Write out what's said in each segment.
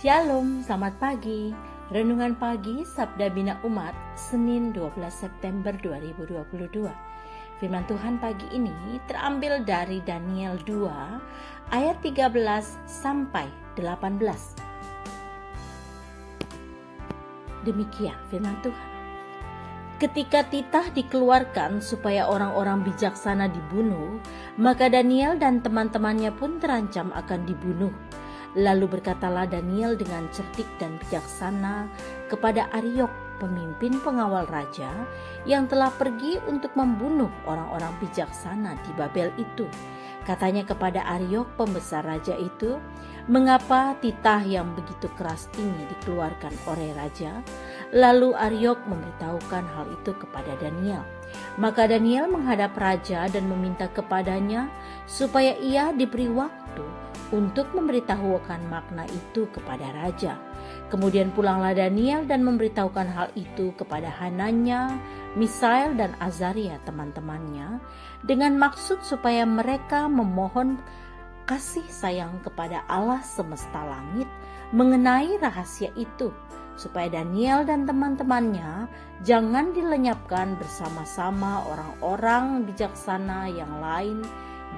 Shalom, selamat pagi. Renungan pagi Sabda Bina Umat, Senin 12 September 2022. Firman Tuhan pagi ini terambil dari Daniel 2 ayat 13 sampai 18. Demikian firman Tuhan. Ketika titah dikeluarkan supaya orang-orang bijaksana dibunuh, maka Daniel dan teman-temannya pun terancam akan dibunuh. Lalu berkatalah Daniel dengan cerdik dan bijaksana kepada Ariok, pemimpin pengawal raja, yang telah pergi untuk membunuh orang-orang bijaksana di Babel itu. Katanya kepada Ariok, pembesar raja itu, "Mengapa titah yang begitu keras ini dikeluarkan oleh raja?" Lalu Ariok memberitahukan hal itu kepada Daniel. Maka Daniel menghadap raja dan meminta kepadanya supaya ia diberi waktu untuk memberitahukan makna itu kepada raja. Kemudian pulanglah Daniel dan memberitahukan hal itu kepada Hananya, Misael dan Azaria teman-temannya, dengan maksud supaya mereka memohon kasih sayang kepada Allah semesta langit mengenai rahasia itu, supaya Daniel dan teman-temannya jangan dilenyapkan bersama-sama orang-orang bijaksana yang lain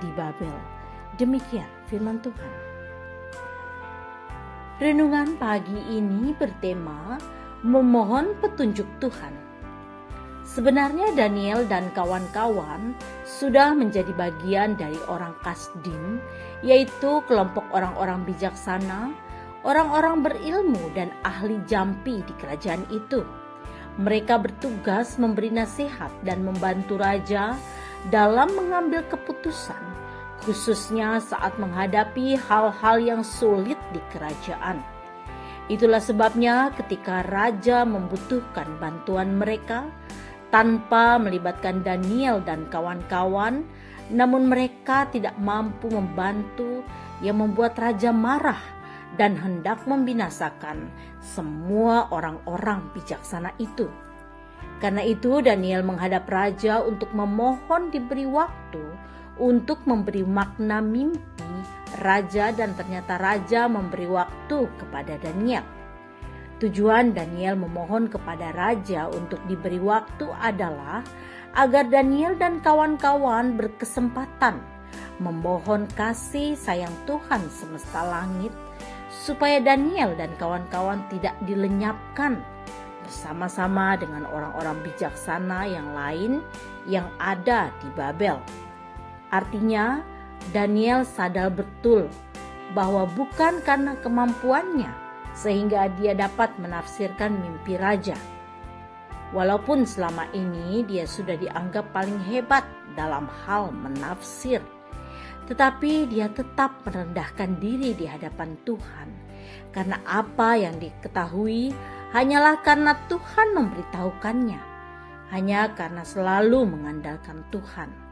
di Babel. Demikian firman Tuhan. Renungan pagi ini bertema memohon petunjuk Tuhan. Sebenarnya Daniel dan kawan-kawan sudah menjadi bagian dari orang Kasdim, yaitu kelompok orang-orang bijaksana, orang-orang berilmu dan ahli jampi di kerajaan itu. Mereka bertugas memberi nasihat dan membantu raja dalam mengambil keputusan, khususnya saat menghadapi hal-hal yang sulit di kerajaan. Itulah sebabnya ketika raja membutuhkan bantuan mereka tanpa melibatkan Daniel dan kawan-kawan, namun mereka tidak mampu membantu, yang membuat raja marah dan hendak membinasakan semua orang-orang bijaksana itu. Karena itu Daniel menghadap raja untuk memohon diberi waktu untuk memberi makna mimpi raja, dan ternyata raja memberi waktu kepada Daniel. Tujuan Daniel memohon kepada raja untuk diberi waktu adalah agar Daniel dan kawan-kawan berkesempatan memohon kasih sayang Tuhan semesta langit, supaya Daniel dan kawan-kawan tidak dilenyapkan bersama-sama dengan orang-orang bijaksana yang lain yang ada di Babel. Artinya, Daniel sadar betul bahwa bukan karena kemampuannya sehingga dia dapat menafsirkan mimpi raja. Walaupun selama ini dia sudah dianggap paling hebat dalam hal menafsir, tetapi dia tetap merendahkan diri di hadapan Tuhan, karena apa yang diketahui hanyalah karena Tuhan memberitahukannya, hanya karena selalu mengandalkan Tuhan.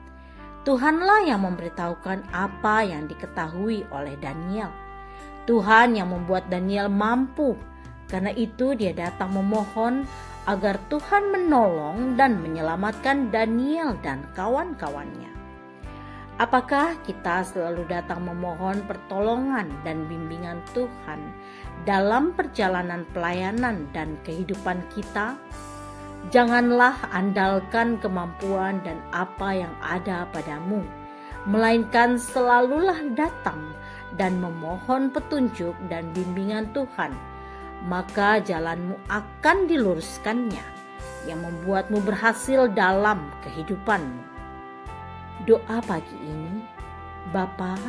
Tuhanlah yang memberitahukan apa yang diketahui oleh Daniel. Tuhan yang membuat Daniel mampu. Karena itu dia datang memohon agar Tuhan menolong dan menyelamatkan Daniel dan kawan-kawannya. Apakah kita selalu datang memohon pertolongan dan bimbingan Tuhan dalam perjalanan pelayanan dan kehidupan kita? Janganlah andalkan kemampuan dan apa yang ada padamu, melainkan selalulah datang dan memohon petunjuk dan bimbingan Tuhan. Maka jalanmu akan diluruskannya, yang membuatmu berhasil dalam kehidupanmu. Doa pagi ini, Bapa,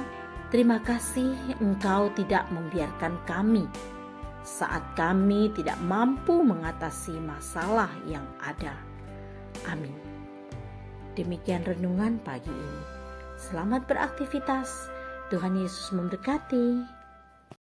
terima kasih Engkau tidak membiarkan kami saat kami tidak mampu mengatasi masalah yang ada. Amin. Demikian renungan pagi ini. Selamat beraktivitas. Tuhan Yesus memberkati.